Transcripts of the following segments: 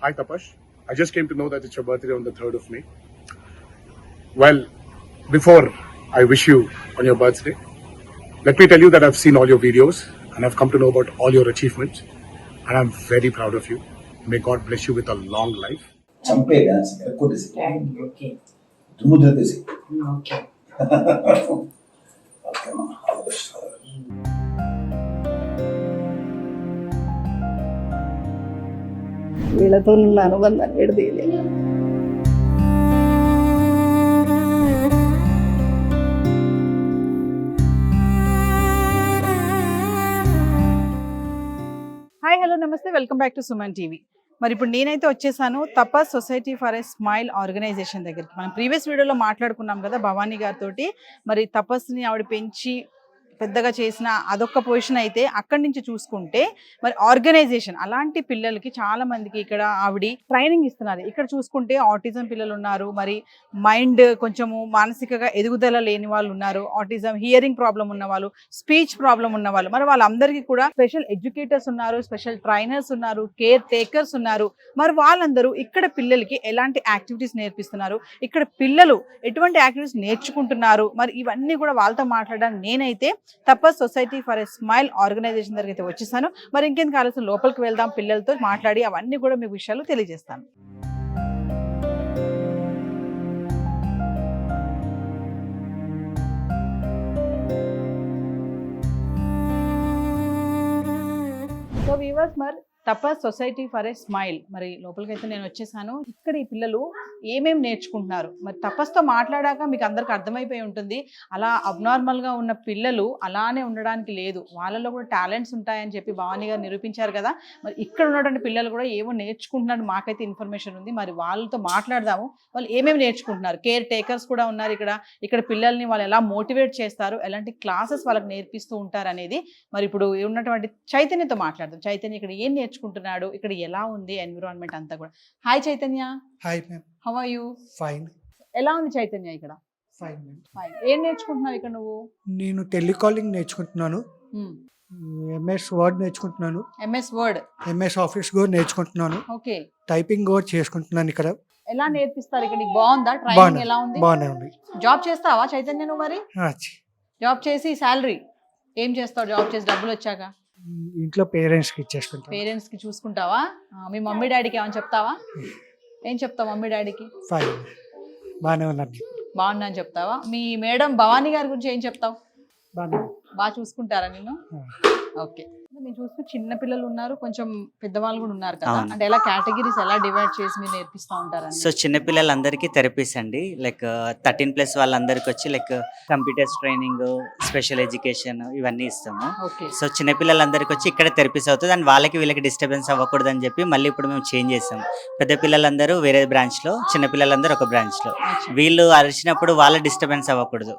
Hi Tapash. I just came to know that it's your birthday on the 3rd of May. Well, before I wish you on your birthday, let me tell you that I've seen all your videos and I've come to know about all your achievements and I'm very proud of you. May God bless you with a long life. చంపే dance కొట్టేసి okay దుమ్ము దులిపేసి okay ఓకేమా all the best వీళ్ళతో ఉన్న అనుబంధాన్ని విడదీయలేదు. Hi hello నమస్తే, welcome back to Suman TV. మరి ఇప్పుడు నేనైతే వచ్చేసాను Tapas society for a smile organization దగ్గరికి. మనం ప్రీవియస్ వీడియోలో మాట్లాడుకున్నాం కదా భవానీ గారితో. మరి తపస్ని ఆవిడ పెంచి పెద్దగా చేసిన అదొక్క పొజిషన్ అయితే, అక్కడి నుంచి చూసుకుంటే మరి ఆర్గనైజేషన్ అలాంటి పిల్లలకి చాలా మందికి ఇక్కడ ఆవిడ ట్రైనింగ్ ఇస్తున్నారు. ఇక్కడ చూసుకుంటే ఆటిజం పిల్లలు ఉన్నారు, మరి మైండ్ కొంచెము మానసికంగా ఎదుగుదల లేని వాళ్ళు ఉన్నారు, ఆటిజం హియరింగ్ ప్రాబ్లం ఉన్న వాళ్ళు, స్పీచ్ ప్రాబ్లం ఉన్న వాళ్ళు, మరి వాళ్ళందరికీ కూడా స్పెషల్ ఎడ్యుకేటర్స్ ఉన్నారు, స్పెషల్ ట్రైనర్స్ ఉన్నారు, కేర్ టేకర్స్ ఉన్నారు. మరి వాళ్ళందరూ ఇక్కడ పిల్లలకి ఎలాంటి యాక్టివిటీస్ నేర్పిస్తున్నారు, ఇక్కడ పిల్లలు ఎటువంటి యాక్టివిటీస్ నేర్చుకుంటున్నారు, మరి ఇవన్నీ కూడా వాళ్ళతో మాట్లాడడానికి నేనైతే Tapas society for a smile organization దగ్గర అయితే వచ్చేసాను. మరి ఇంకెందుకు ఆలోచన, లోపలికి వెళ్దాం, పిల్లలతో మాట్లాడి అవన్నీ కూడా మీకు విషయాలు తెలియజేస్తాను. సో వ్యూవర్స్, మరి తపస్ సొసైటీ ఫర్ ఎ స్మైల్ మరి లోపలికి అయితే నేను వచ్చేసాను. ఇక్కడ ఈ పిల్లలు ఏమేమి నేర్చుకుంటున్నారు, మరి తపస్తో మాట్లాడాక మీకు అందరికి అర్థమైపోయి ఉంటుంది. అలా అబ్నార్మల్గా ఉన్న పిల్లలు అలానే ఉండడానికి లేదు, వాళ్ళలో కూడా టాలెంట్స్ ఉంటాయని చెప్పి భవానీ గారు నిరూపించారు కదా. మరి ఇక్కడ ఉన్నటువంటి పిల్లలు కూడా ఏమో నేర్చుకుంటున్నారు, మాకైతే ఇన్ఫర్మేషన్ ఉంది. మరి వాళ్ళతో మాట్లాడదాము, వాళ్ళు ఏమేమి నేర్చుకుంటున్నారు. కేర్ టేకర్స్ కూడా ఉన్నారు ఇక్కడ పిల్లల్ని వాళ్ళు ఎలా మోటివేట్ చేస్తారు, ఎలాంటి క్లాసెస్ వాళ్ళకి నేర్పిస్తూ ఉంటారు అనేది మరి ఇప్పుడు ఉన్నటువంటి చైతన్యతో మాట్లాడదాం. చైతన్య ఇక్కడ ఏం నేర్చుకుంటున్నాడు, ఇక్కడ ఎలా ఉంది ఎన్విరాన్మెంట్ అంతా కూడా. Hi Chaitanya. Hi ma'am. How are you? Fine. ఎలా ఉంది చైతన్య ఇక్కడ? Fine ma'am. ఫైన్. ఏం నేర్చుకుంటున్నావు ఇక్కడ నువ్వు? నేను టెలికాలింగ్ నేర్చుకుంటున్నాను, ఎంఎస్ వర్డ్ నేర్చుకుంటున్నాను, ఎంఎస్ వర్డ్, ఎంఎస్ ఆఫీస్ కూడా నేర్చుకుంటున్నాను, ఓకే. టైపింగ్ కూడా చేసుకుంటున్నాను ఇక్కడ. ఎలా నేర్పిస్తారు ఇక్కడ? నీకు బాగుందా ట్రైనింగ్? ఎలా ఉంది? బాగానే ఉంది. జాబ్ చేస్తావా చైతన్య నువ్వు? మరి చి. జాబ్ చేసి శాలరీ ఏం చేస్తావు? జాబ్ చేసి డబ్బులు వచ్చాక ఇంట్లో పేరెంట్స్కి ఇచ్చేసుకుంటాను. పేరెంట్స్ కి చూసుకుంటావా? మీ మమ్మీ డాడీకి ఏమైనా చెప్తావా? ఏం చెప్తావు మమ్మీ డాడీకి? ఫైన్, బాగానే ఉన్నాను. బాగున్నా అని చెప్తావా? మీ మేడం భవానీ గారి గురించి ఏం చెప్తావు? బాగానే. బాగా చూసుకుంటారా నిన్ను? ఓకే. మీరు చూస్తే చిన్న పిల్లలు ఉన్నారు, కొంచెం పెద్దవాళ్ళు కూడా ఉన్నారు కదా, అంటే ఎలా కేటగిరీస్ ఎలా డివైడ్ చేసి మీరు నేర్పిస్తూ ఉంటారు? సో చిన్న పిల్లలందరికీ థెరపీస్ అండి, లైక్ 13+ వాళ్ళందరికి వచ్చి like computers training, special education ఇవన్నీ ఇస్తాము. ఓకే. సో చిన్న పిల్లలందరికి వచ్చి ఇక్కడ థెరపీస్ అవుతుంది అండ్ వాళ్ళకి వీళ్ళకి డిస్టర్బెన్స్ అవ్వకూడదు అని చెప్పి మళ్ళీ ఇప్పుడు మేము చేంజ్ చేసాం. పెద్ద పిల్లలందరూ వేరే బ్రాంచ్లో, చిన్న పిల్లలందరూ ఒక బ్రాంచ్లో. వీళ్ళు అరిచినప్పుడు వాళ్ళ డిస్టర్బెన్స్ అవ్వకూడదు,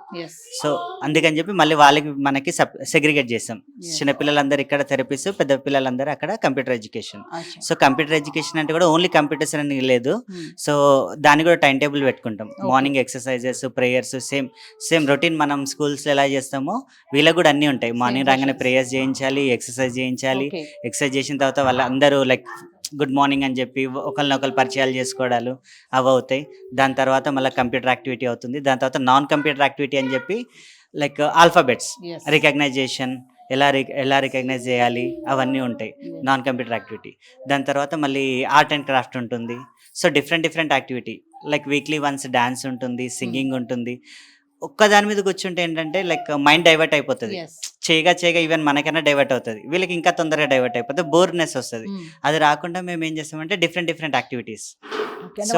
సో అందుకని చెప్పి మళ్ళీ వాళ్ళకి మనకి సెగ్రిగేట్ చేసాం. చిన్న పిల్లలందరూ ఇక్కడ థెరపీస్, పెద్ద పిల్లలందరూ అక్కడ computer education. So computer education అంటే కూడా ఓన్లీ కంప్యూటర్స్ అని లేదు, సో దాన్ని కూడా టైం టేబుల్ పెట్టుకుంటాం. Morning exercises, prayers, same routine మనం స్కూల్స్ ఎలా చేస్తామో వీళ్ళకి కూడా అన్నీ ఉంటాయి. మార్నింగ్ రాగానే ప్రేయర్స్ చేయించాలి, ఎక్సర్సైజ్ చేయించాలి. ఎక్సర్సైజ్ చేసిన తర్వాత వాళ్ళందరూ లైక్ గుడ్ మార్నింగ్ అని చెప్పి ఒకరినొకరు పరిచయాలు చేసుకోవడాలు అవి అవుతాయి. దాని తర్వాత మళ్ళీ కంప్యూటర్ యాక్టివిటీ అవుతుంది. దాని తర్వాత నాన్ కంప్యూటర్ యాక్టివిటీ అని చెప్పి లైక్ ఆల్ఫాబెట్స్ రికగ్నైజేషన్, ఎలా రికగ్నైజ్ చేయాలి అవన్నీ ఉంటాయి, నాన్ కంప్యూటర్ యాక్టివిటీ. దాని తర్వాత మళ్ళీ ఆర్ట్ అండ్ క్రాఫ్ట్ ఉంటుంది. So different activity, like weekly once dance ఉంటుంది, సింగింగ్ ఉంటుంది. ఒక్క దాని మీద కూర్చుంటే ఏంటంటే లైక్ మైండ్ డైవర్ట్ అయిపోతుంది, చేయగా ఈవెన్ మనకైనా డైవర్ట్ అవుతుంది, వీళ్ళకి ఇంకా తొందరగా డైవర్ట్ అయిపోతుంది, బోర్నెస్ వస్తుంది. అది రాకుండా మేము ఏం చేస్తామంటే డిఫరెంట్ యాక్టివిటీస్.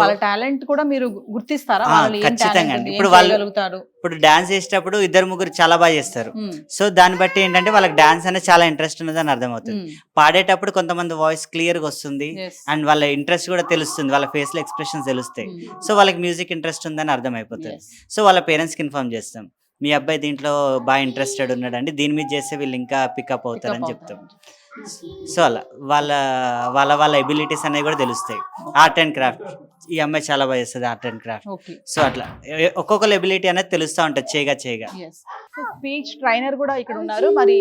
వాళ్ళ టాలెంట్ కూడా మీరు గుర్తిస్తారా? ఖచ్చితంగా అండి. ఇప్పుడు డాన్స్ చేసేటప్పుడు 2-3 చాలా బాగా చేస్తారు, సో దాన్ని బట్టి ఏంటంటే వాళ్ళకి డాన్స్ అనేది చాలా ఇంట్రెస్ట్ ఉన్నదని అర్థమవుతుంది. పాడేటప్పుడు కొంతమంది వాయిస్ క్లియర్ గా వస్తుంది అండ్ వాళ్ళ ఇంట్రెస్ట్ కూడా తెలుస్తుంది, వాళ్ళ ఫేస్ లో ఎక్స్ప్రెషన్స్ తెలుస్తాయి. సో వాళ్ళకి మ్యూజిక్ ఇంట్రెస్ట్ ఉందని అర్థమైపోతుంది. సో వాళ్ళ పేరెంట్స్ కి ఇన్ఫార్మ్ చేస్తాం, మీ అబ్బాయి దీంట్లో బాగా ఇంట్రెస్టెడ్ ఉన్నాడండి, దీని మీద చేస్తే వీళ్ళు ఇంకా పికప్ అవుతారని చెప్తాం. సో అలా వాళ్ళ ఎబిలిటీస్ అనేవి కూడా తెలుస్తాయి. ఆర్ట్ అండ్ క్రాఫ్ట్, ఈ అమ్మాయి చాలా బాగా చేస్తుంది ఆర్ట్ అండ్ క్రాఫ్ట్. సో అట్లా ఒక్కొక్కరు ఎబిలిటీ అనేది తెలుస్తూ ఉంటుంది చేయగా. స్పీచ్ ట్రైనర్ కూడా ఇక్కడ ఉన్నారు. మరి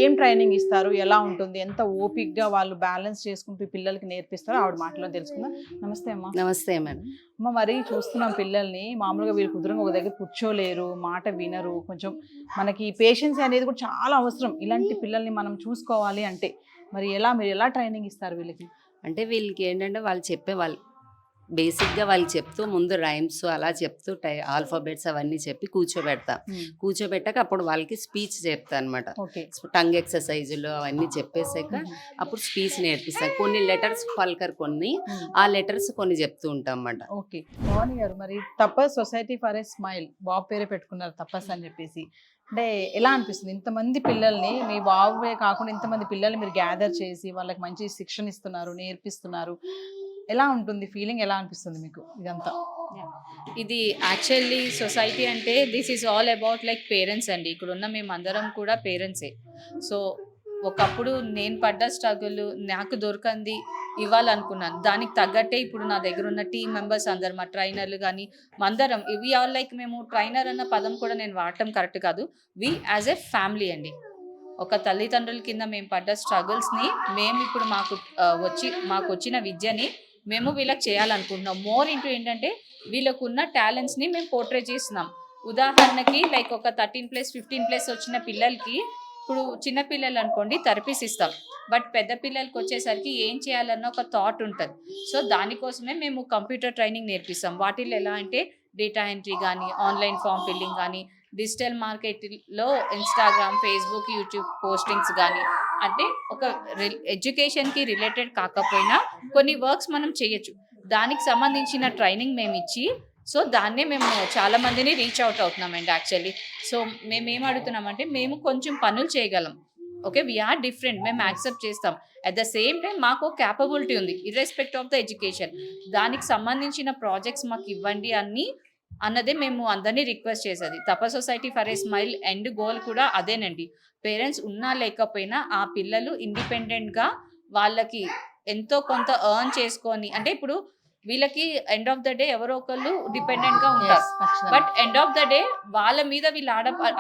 ఏం ట్రైనింగ్ ఇస్తారు, ఎలా ఉంటుంది, ఎంత ఓపిక్గా వాళ్ళు బ్యాలెన్స్ చేసుకుంటూ ఈ పిల్లలకి నేర్పిస్తారో ఆవిడ మాటలో తెలుసుకుందాం. నమస్తే అమ్మా. నమస్తే మేడం. అమ్మ, మరి చూస్తున్నాం పిల్లల్ని మామూలుగా వీళ్ళు కుదురుగా ఒక దగ్గర కూర్చోలేరు, మాట వినరు. కొంచెం మనకి పేషెన్స్ అనేది కూడా చాలా అవసరం ఇలాంటి పిల్లల్ని మనం చూసుకోవాలి అంటే. మరి మీరు ఎలా ట్రైనింగ్ ఇస్తారు వీళ్ళకి? అంటే వీళ్ళకి ఏంటంటే వాళ్ళు చెప్పేవాళ్ళు బేసిక్గా వాళ్ళు చెప్తూ ముందు రైమ్స్ అలా చెప్తూ ఆల్ఫాబెట్స్ అవన్నీ చెప్పి కూర్చోబెడతా. కూర్చోబెట్టాక అప్పుడు వాళ్ళకి స్పీచ్ చెప్తా అనమాట. ఓకే. టంగ్ ఎక్సర్సైజులు అవన్నీ చెప్పేసాక అప్పుడు స్పీచ్ నేర్పిస్తాను. కొన్ని లెటర్స్ పలకరు, ఆ లెటర్స్ కొన్ని చెప్తూ ఉంటాం అన్నమాట. ఓకే. భవాని గారు, మరి తపస్ సొసైటీ ఫర్ ఏ స్మైల్ బాబు పేరే పెట్టుకున్నారు తపస్ అని చెప్పేసి. అంటే ఎలా అనిపిస్తుంది ఇంతమంది పిల్లల్ని, మీ బాబువే కాకుండా ఇంతమంది పిల్లల్ని మీరు గ్యాదర్ చేసి వాళ్ళకి మంచి శిక్షణ ఇస్తున్నారు, నేర్పిస్తున్నారు, ఎలా ఉంటుంది ఫీలింగ్? ఎలా అనిపిస్తుంది మీకు ఇదంతా? ఇది యాక్చువల్లీ సొసైటీ అంటే this is all about like parents అండి. ఇక్కడ ఉన్న మేమందరం కూడా పేరెంట్సే. సో ఒకప్పుడు నేను పడ్డ స్ట్రగుల్ నాకు దొరకంది ఇవ్వాలనుకున్నాను, దానికి తగ్గట్టే ఇప్పుడు నా దగ్గర ఉన్న టీమ్ మెంబర్స్ అందరు, మా ట్రైనర్లు కానీ అందరం, ఇవి ఆల్ లైక్ మేము ట్రైనర్ అన్న పదం కూడా నేను వాడటం కరెక్ట్ కాదు, వి యాజ్ ఎ ఫ్యామిలీ అండి. ఒక తల్లిదండ్రుల కింద మేము పడ్డ స్ట్రగుల్స్ని మేము ఇప్పుడు మాకు వచ్చిన విద్యని మేము వీళ్ళకి చేయాలనుకుంటున్నాం. మోర్ ఇంటూ ఏంటంటే వీళ్ళకున్న టాలెంట్స్ని మేము పోర్ట్రే చేస్తున్నాం. ఉదాహరణకి లైక్ ఒక 13+, 15+ వచ్చిన పిల్లలకి, ఇప్పుడు చిన్న పిల్లలు అనుకోండి థెరపీస్ ఇస్తాం, బట్ పెద్ద పిల్లలకి వచ్చేసరికి ఏం చేయాలన్న ఒక థాట్ ఉంటుంది. సో దానికోసమే మేము కంప్యూటర్ ట్రైనింగ్ నేర్పిస్తాం. వాటిల్లో ఎలా అంటే డేటా ఎంట్రీ కానీ, ఆన్లైన్ ఫామ్ ఫిల్లింగ్ కానీ, డిజిటల్ మార్కెట్లో ఇన్స్టాగ్రామ్, ఫేస్బుక్, యూట్యూబ్ పోస్టింగ్స్ కానీ, అంటే ఒక ఎడ్యుకేషన్కి రిలేటెడ్ కాకపోయినా కొన్ని వర్క్స్ మనం చేయొచ్చు. దానికి సంబంధించిన ట్రైనింగ్ మేము ఇచ్చి, సో దాన్నే మేము చాలా మందిని రీచ్ అవుట్ అవుతున్నామండి యాక్చువల్లీ. సో మేము ఏం అడుగుతున్నామంటే మేము కొంచెం పనులు చేయగలం, ఓకే, వీఆర్ డిఫరెంట్, మేము యాక్సెప్ట్ చేస్తాం. అట్ ద సేమ్ టైం మాకు క్యాపబిలిటీ ఉంది ఇర్రెస్పెక్ట్ ఆఫ్ ద ఎడ్యుకేషన్. దానికి సంబంధించిన ప్రాజెక్ట్స్ మాకు ఇవ్వండి అన్నదే మేము అందరినీ రిక్వెస్ట్ చేసేది. Tapas society for a smile end goal కూడా అదేనండి. పేరెంట్స్ ఉన్నా లేకపోయినా ఆ పిల్లలు ఇండిపెండెంట్గా వాళ్ళకి ఎంతో కొంత ఎర్న్ చేసుకొని, అంటే ఇప్పుడు వీళ్ళకి ఎండ్ ఆఫ్ ద డే ఎవరో ఒకళ్ళు డిపెండెంట్గా ఉంటారు, but end of the day వాళ్ళ మీద వీళ్ళు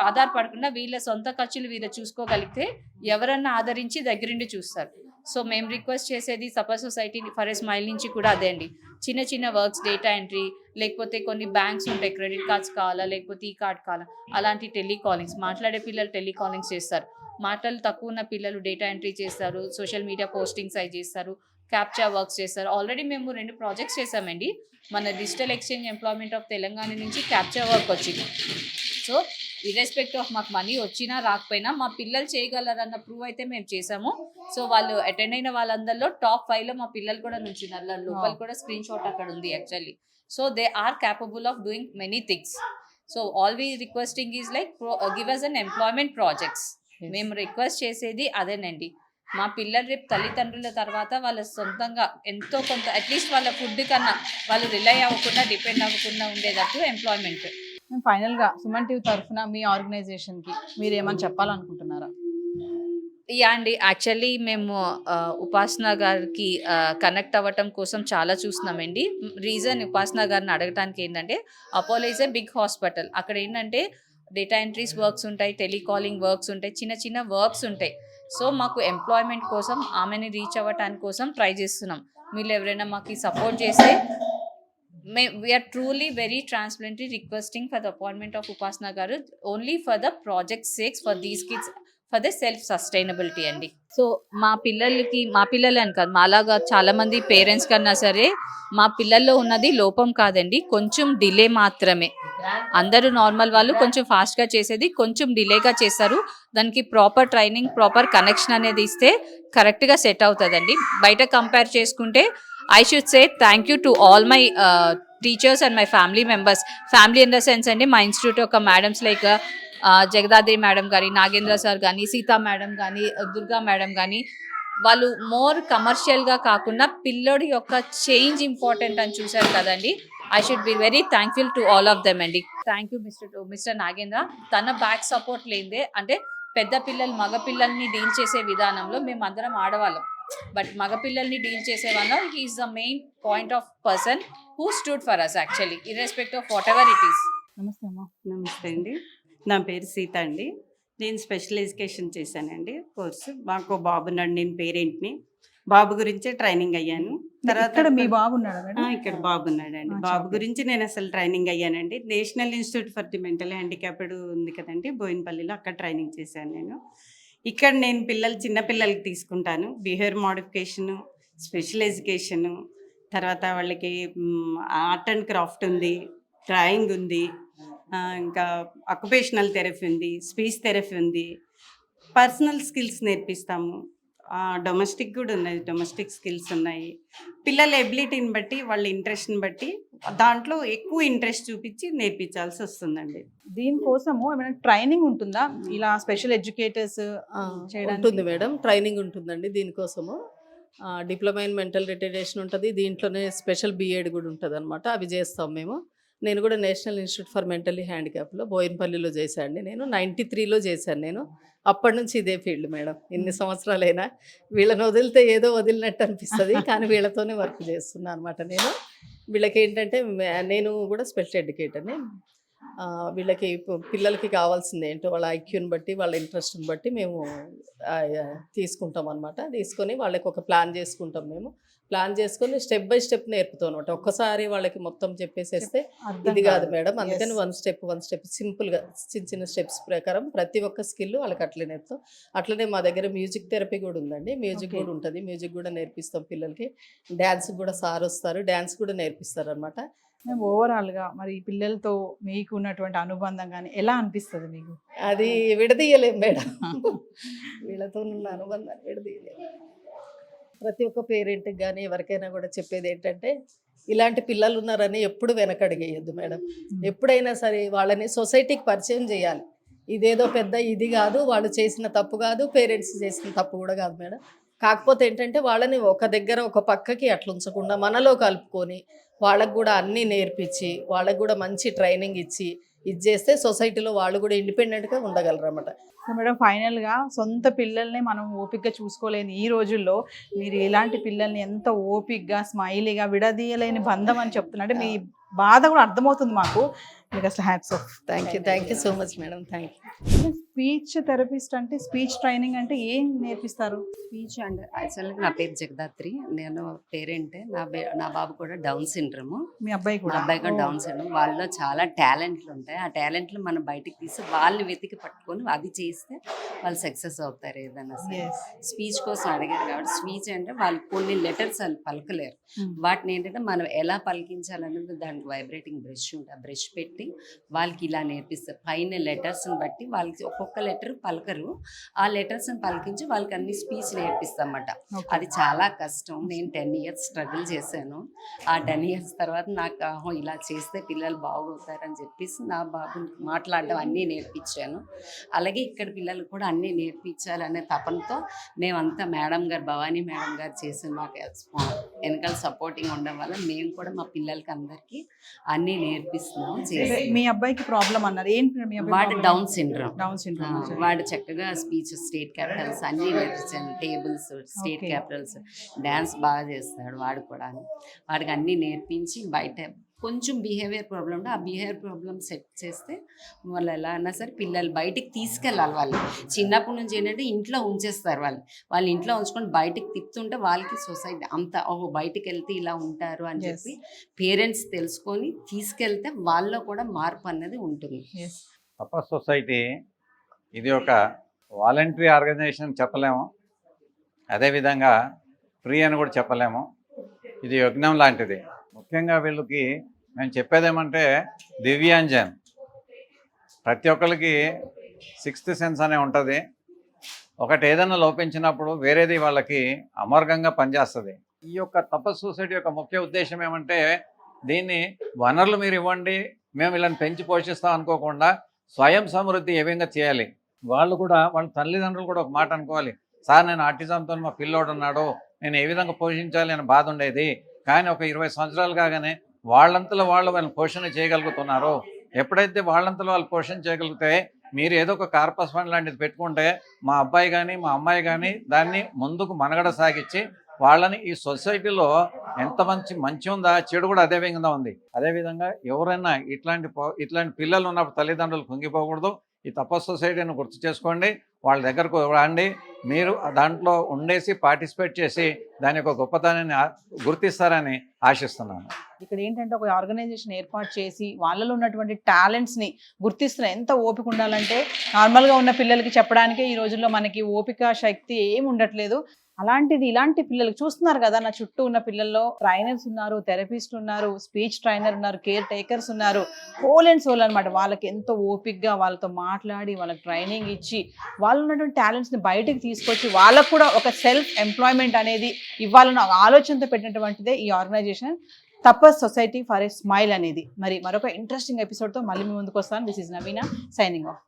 ఆధారపడకుండా వీళ్ళ సొంత ఖర్చులు వీళ్ళు చూసుకోగలిగితే ఎవరన్నా ఆదరించి దగ్గరుండి చూస్తారు. సో మేము రిక్వెస్ట్ చేసేది Tapas society for a smile నుంచి కూడా అదే అండి. చిన్న చిన్న వర్క్స్, డేటా ఎంట్రీ, లేకపోతే కొన్ని బ్యాంక్స్ ఉంటాయి, క్రెడిట్ కార్డ్స్ కావాలా, లేకపోతే ఈ కార్డ్ కావాలా, అలాంటి టెలికాలింగ్స్, మాట్లాడే పిల్లలు టెలికాలింగ్స్ చేస్తారు, మాటలు తక్కువ ఉన్న పిల్లలు డేటా ఎంట్రీ చేస్తారు, సోషల్ మీడియా పోస్టింగ్స్ అవి చేస్తారు, క్యాప్చా వర్క్స్ చేస్తారు. ఆల్రెడీ మేము 2 ప్రాజెక్ట్స్ చేసామండి. మన digital exchange employment of Telangana నుంచి క్యాప్చా వర్క్ వచ్చింది. సో ఇర్రెస్పెక్ట్ ఆఫ్ మాకు మనీ వచ్చినా రాకపోయినా మా పిల్లలు చేయగలరన్న ప్రూవ్ అయితే మేము చేసాము. సో వాళ్ళు అటెండ్ అయిన వాళ్ళందరిలో టాప్ 5లో మా పిల్లలు కూడా నుంచున్నారు. లోపల కూడా స్క్రీన్ షాట్ అక్కడ ఉంది actually. So they are capable of doing many things. So all we requesting is like give us an employment projects. మేము రిక్వెస్ట్ చేసేది అదేనండి. మా పిల్లలు రేపు తల్లిదండ్రుల తర్వాత వాళ్ళ సొంతంగా ఎంతో కొంత అట్లీస్ట్ వాళ్ళ ఫుడ్ కన్నా వాళ్ళు రిలై అవ్వకుండా, డిపెండ్ అవ్వకుండా ఉండేటట్టు ఎంప్లాయ్మెంట్. ఫైనల్గా సుమన్ టీవీ తరఫున మీ ఆర్గనైజేషన్కి మీరు ఏమైనా చెప్పాలనుకుంటున్నారా? యా అండి, యాక్చువల్లీ మేము ఉపాసన గారికి కనెక్ట్ అవ్వటం కోసం చాలా చూస్తున్నామండి. రీజన్ ఉపాసన గారిని అడగటానికి ఏంటంటే, Apollo is a big hospital. అక్కడ ఏంటంటే డేటా ఎంట్రీస్ వర్క్స్ ఉంటాయి, టెలికాలింగ్ వర్క్స్ ఉంటాయి, చిన్న చిన్న వర్క్స్ ఉంటాయి. సో మాకు ఎంప్లాయ్మెంట్ కోసం ఆమెని రీచ్ అవ్వటానికి కోసం ట్రై చేస్తున్నాం. మీరు ఎవరైనా మాకు సపోర్ట్ చేస్తే we are truly very transparently requesting for the appointment of Upasana గారు only for the project sakes for these kids for the self sustainability అండి. సో మా పిల్లలు అని కాదు, మాలాగా చాలా మంది పేరెంట్స్ కన్నా సరే మా పిల్లల్లో ఉన్నది లోపం కాదండి, కొంచెం డిలే మాత్రమే. అందరూ నార్మల్ వాళ్ళు కొంచెం ఫాస్ట్గా చేసేది కొంచెం డిలేగా చేస్తారు. దానికి ప్రాపర్ ట్రైనింగ్, ప్రాపర్ కనెక్షన్ అనేది ఇస్తే కరెక్ట్గా సెట్ అవుతుందండి. బయట కంపేర్ చేసుకుంటే I should say thank you to all my teachers and my family members. Family in the sense అండి, మా ఇన్స్టిట్యూట్ ఒక మేడమ్స్ లైక్ జగదాద్రి మేడం కానీ, నాగేంద్ర సార్ కానీ, సీతా మేడం కానీ, దుర్గా మేడం కానీ, వాళ్ళు మోర్ కమర్షియల్గా కాకుండా పిల్లోడి యొక్క చేంజ్ ఇంపార్టెంట్ అని చూశారు కదండి. I should be very thankful to all of them అండి. Thank you mister Nagendra. తన బ్యాక్ సపోర్ట్ లేదే, అంటే పెద్ద పిల్లలు మగ పిల్లల్ని డీల్ చేసే విధానంలో మేము అందరం ఆడవాళ్ళం, బట్ మగపిల్లల్ని డీల్ చేసే వల్ల he is the main point of person who stood for us actually irrespect of whatever it is. నమస్తే అమ్మా. నమస్తే అండి, నా పేరు సీత అండి. నేను స్పెషల్ ఎడ్యుకేషన్ చేశానండి కోర్సు. మాకు బాబు ఉన్నాడు, నేను పేరెంట్ని. బాబు గురించే ట్రైనింగ్ అయ్యాను. ఇక్కడ మీ బాబు ఉన్నాడా మేడం? ఇక్కడ బాబు ఉన్నాడండి. బాబు గురించి నేను అసలు ట్రైనింగ్ అయ్యానండి. National institute for the mental handicapped ఉంది కదండి బోయినపల్లిలో, అక్కడ ట్రైనింగ్ చేశాను నేను. ఇక్కడ నేను చిన్న పిల్లలకి తీసుకుంటాను. బిహేవియర్ మోడిఫికేషను, స్పెషల్ ఎడ్యుకేషను, తర్వాత వాళ్ళకి ఆర్ట్ అండ్ క్రాఫ్ట్ ఉంది, డ్రాయింగ్ ఉంది, ఇంకా అక్యుపేషనల్ థెరపీ ఉంది, స్పీచ్ థెరపీ ఉంది, పర్సనల్ స్కిల్స్ నేర్పిస్తాము. డొమెస్టిక్ కూడా ఉన్నాయి, డొమెస్టిక్ స్కిల్స్ ఉన్నాయి. పిల్లల ఎబిలిటీని బట్టి, వాళ్ళ ఇంట్రెస్ట్ని బట్టి దాంట్లో ఎక్కువ ఇంట్రెస్ట్ చూపించి నేర్పించాల్సి వస్తుందండి. దీనికోసము ఏమైనా ట్రైనింగ్ ఉంటుందా? ఇలా స్పెషల్ ఎడ్యుకేటర్స్ ఉంటుంది మేడం, ట్రైనింగ్ ఉంటుందండి దీనికోసము. డిప్లొమా ఇన్ మెంటల్ రిటర్డేషన్ ఉంటుంది, దీంట్లోనే స్పెషల్ బిఎడ్ కూడా ఉంటుంది అనమాట. అవి చేస్తాం మేము. నేను కూడా నేషనల్ ఇన్స్టిట్యూట్ ఫర్ మెంటల్లీ హ్యాండిక్యాప్లో బోయినపల్లిలో చేశాను. నేను 93లో చేశాను. నేను అప్పటి నుంచి ఇదే ఫీల్డ్ మేడం. ఎన్ని సంవత్సరాలైనా వీళ్ళని వదిలితే ఏదో వదిలినట్టు అనిపిస్తుంది, కానీ వీళ్ళతోనే వర్క్ చేస్తున్నాను అనమాట. వీళ్ళకి ఏంటంటే నేను కూడా స్పెషల్ ఎడ్యుకేటర్ని. వీళ్ళకి పిల్లలకి కావాల్సింది ఏంటో వాళ్ళ ఐక్యూని బట్టి, వాళ్ళ ఇంట్రెస్ట్ని బట్టి మేము తీసుకుంటాం అనమాట. తీసుకొని వాళ్ళకి ఒక ప్లాన్ చేసుకుంటాం. మేము ప్లాన్ చేసుకొని స్టెప్ బై స్టెప్ నేర్పుతాం అనమాట. ఒక్కసారి వాళ్ళకి మొత్తం చెప్పేసేస్తే ఇది కాదు మేడం. అందుకని వన్ స్టెప్ సింపుల్గా చిన్న స్టెప్స్ ప్రకారం ప్రతి ఒక్క స్కిల్ వాళ్ళకి అట్లే నేర్పుతాం. అట్లనే మా దగ్గర మ్యూజిక్ థెరపీ కూడా ఉందండి. మ్యూజిక్ కూడా ఉంటుంది, మ్యూజిక్ కూడా నేర్పిస్తాం పిల్లలకి. డ్యాన్స్ కూడా సార్ వస్తారు, డ్యాన్స్ కూడా నేర్పిస్తారు అనమాట. ఓవరాల్గా మరి పిల్లలతో మీకు ఉన్నటువంటి అనుబంధం కానీ ఎలా అనిపిస్తుంది మీకు? అది విడదీయలేం మేడం, వీళ్ళతో ఉన్న అనుబంధాన్ని విడదీయలేం. ప్రతి ఒక్క పేరెంట్కి కానీ ఎవరికైనా కూడా చెప్పేది ఏంటంటే, ఇలాంటి పిల్లలు ఉన్నారని ఎప్పుడు వెనకడిగేయద్దు మేడం. ఎప్పుడైనా సరే వాళ్ళని సొసైటీకి పరిచయం చేయాలి. ఇదేదో పెద్ద ఇది కాదు, వాళ్ళు చేసిన తప్పు కాదు, పేరెంట్స్ చేసిన తప్పు కూడా కాదు మేడం. కాకపోతే ఏంటంటే వాళ్ళని ఒక దగ్గర ఒక పక్కకి అట్లా ఉంచకుండా మనలో కలుపుకొని వాళ్ళకు కూడా అన్నీ నేర్పించి, వాళ్ళకు కూడా మంచి ట్రైనింగ్ ఇచ్చి ఇది చేస్తే సొసైటీలో వాళ్ళు కూడా ఇండిపెండెంట్గా ఉండగలరు అన్నమాట. సో మేడం, ఫైనల్గా సొంత పిల్లల్ని మనం ఓపికగా చూసుకోలేని ఈ రోజుల్లో మీరు ఇలాంటి పిల్లల్ని ఎంత ఓపికగా స్మైలీగా విడదీయలేని బంధం అని చెప్తున్నట్టు మీ బాధ కూడా అర్థమవుతుంది మాకు. మీకు అసలు hats off. Thank you so much madam. Thank you. Speech therapist అంటే, స్పీచ్ ట్రైనింగ్ అంటే ఏం నేర్పిస్తారు? స్పీచ్ అండ్ యాక్చువల్గా నా పేరు జగదాత్రి, నేను పేరెంటే. నా బాబు కూడా డౌన్ సిండ్రోమ్. మీ అబ్బాయి మా కూడా? అబ్బాయి కూడా డౌన్ సిండ్రోమ్. వాళ్ళలో చాలా టాలెంట్లు ఉంటాయి. ఆ టాలెంట్లు మనం బయటికి తీసి వాళ్ళని వెతికి పట్టుకొని అది చేస్తే వాళ్ళు సక్సెస్ అవుతారు ఏదైనా సరే. స్పీచ్ కోసం అడిగారు కాబట్టి, స్పీచ్ అంటే వాళ్ళు కొన్ని లెటర్స్ వాళ్ళు పలకలేరు. వాటిని ఏంటంటే మనం ఎలా పలికించాలనేది దానికి వైబ్రేటింగ్ బ్రష్ ఉంటుంది. ఆ బ్రష్ పెట్టి వాళ్ళకి ఇలా నేర్పిస్తారు. పైన లెటర్స్ని బట్టి వాళ్ళకి ఒక్కొక్క లెటర్ పలకరు, ఆ లెటర్స్ని పలికించి వాళ్ళకి అన్ని స్పీచ్ నేర్పిస్తామన్నమాట. అది చాలా కష్టం. నేను 10 years స్ట్రగుల్ చేశాను. ఆ 10 years తర్వాత నాకు ఇలా చేస్తే పిల్లలు బాగవుతారని చెప్పేసి నా బాబుని మాట్లాడడం అన్నీ నేర్పించాను. అలాగే ఇక్కడ పిల్లలు కూడా అన్నీ నేర్పించాలనే తపనతో మేమంతా మేడం గారు, భవానీ మేడం గారు చేసిన మాకు వెనకాల సపోర్టింగ్ ఉండడం వల్ల మేము కూడా మా పిల్లలకి అందరికీ అన్నీ నేర్పిస్తున్నాం. మీ అబ్బాయికి ప్రాబ్లం అన్నారు ఏంటి? మీ అబ్బాయి వాడు డౌన్ సిండ్రోమ్. సిండ్రోమ్. వాడు చక్కగా స్పీచ్, స్టేట్ క్యాపిటల్స్ అన్నీ నేర్పించాను. టేబుల్స్, స్టేట్ క్యాపిటల్స్, డ్యాన్స్ బాగా చేస్తాడు వాడు కూడా. వాడికి అన్నీ నేర్పించి బయట కొంచెం బిహేవియర్ ప్రాబ్లం ఉంటే ఆ బిహేవియర్ ప్రాబ్లం సెట్ చేస్తే వాళ్ళు ఎలా అన్నా సరే పిల్లలు బయటికి తీసుకెళ్ళాలి. వాళ్ళు చిన్నప్పటి నుంచి ఏంటంటే ఇంట్లో ఉంచేస్తారు. వాళ్ళు ఇంట్లో ఉంచుకొని బయటికి తిప్పుతుంటే వాళ్ళకి సొసైటీ అంతా బయటికి వెళ్తే ఇలా ఉంటారు అని చెప్పి పేరెంట్స్ తెలుసుకొని తీసుకెళ్తే వాళ్ళలో కూడా మార్పు అనేది ఉంటుంది. తపస్ సొసైటీ ఇది ఒక వాలంటరీ ఆర్గనైజేషన్ చెప్పలేము, అదేవిధంగా ఫ్రీ అని కూడా చెప్పలేము. ఇది యజ్ఞం లాంటిది. ముఖ్యంగా వీళ్ళకి నేను చెప్పేదేమంటే, దివ్యాంజన్ ప్రతి ఒక్కరికి 6th సెన్స్ అనే ఉంటుంది. ఒకటి ఏదైనా లోపించినప్పుడు వేరేది వాళ్ళకి అమర్గంగా పనిచేస్తుంది. ఈ యొక్క తపస్ సొసైటీ యొక్క ముఖ్య ఉద్దేశం ఏమంటే, దీన్ని వనరులు మీరు ఇవ్వండి, మేము వీళ్ళని పెంచి పోషిస్తాం అనుకోకుండా స్వయం సమృద్ధి ఏ విధంగా చేయాలి. వాళ్ళు కూడా, వాళ్ళ తల్లిదండ్రులు కూడా ఒక మాట అనుకోవాలి, సార్ నేను ఆటిజంతో మా పిల్లోడు ఉన్నాడు, నేను ఏ విధంగా పోషించాలి అని బాధ ఉండేది. కానీ ఒక 20 సంవత్సరాలు కాగానే వాళ్ళంతలో వాళ్ళని పోషణ చేయగలుగుతున్నారు. ఎప్పుడైతే వాళ్ళంతలో వాళ్ళు పోషణ చేయగలిగితే, మీరు ఏదో ఒక కార్పస్ ఫండ్ లాంటిది పెట్టుకుంటే మా అబ్బాయి కానీ మా అమ్మాయి కానీ దాన్ని ముందుకు మనగడ సాగించి వాళ్ళని ఈ సొసైటీలో ఎంత మంచి ఉందా, చెడు కూడా అదే విధంగా ఉంది. అదేవిధంగా ఎవరైనా ఇట్లాంటి పిల్లలు ఉన్నప్పుడు తల్లిదండ్రులు కుంగిపోకూడదు. ఈ తపస్సు సొసైటీని గుర్తు చేసుకోండి, వాళ్ళ దగ్గరకు రండి, మీరు దాంట్లో ఉండేసి పార్టిసిపేట్ చేసి దాని యొక్క గొప్పతనాన్ని గుర్తిస్తారని ఆశిస్తున్నాను. ఇక్కడ ఏంటంటే ఒక ఆర్గనైజేషన్ ఏర్పాటు చేసి వాళ్ళలో ఉన్నటువంటి టాలెంట్స్ని గుర్తిస్తున్న ఎంత ఓపిక ఉండాలంటే నార్మల్గా ఉన్న పిల్లలకి చెప్పడానికే ఈ రోజుల్లో మనకి ఓపిక శక్తి ఏమి ఉండట్లేదు. అలాంటిది ఇలాంటి పిల్లలకు చూస్తున్నారు కదా, నా చుట్టూ ఉన్న పిల్లల్లో ట్రైనర్స్ ఉన్నారు, థెరపిస్ట్ ఉన్నారు, స్పీచ్ ట్రైనర్ ఉన్నారు, కేర్ టేకర్స్ ఉన్నారు, హోల్ అండ్ సోల్ అనమాట. వాళ్ళకి ఎంతో ఓపిక్గా వాళ్ళతో మాట్లాడి వాళ్ళకి ట్రైనింగ్ ఇచ్చి వాళ్ళు ఉన్నటువంటి టాలెంట్స్ని బయటికి తీసుకొచ్చి వాళ్ళకు కూడా ఒక సెల్ఫ్ ఎంప్లాయ్మెంట్ అనేది ఇవ్వాలన్న ఆలోచనతో పెట్టినటువంటిదే ఈ organization Tapas society for a smile అనేది. మరి మరొక ఇంట్రెస్టింగ్ ఎపిసోడ్తో మళ్ళీ మీ ముందుకు వస్తాను. This is Naveena signing of.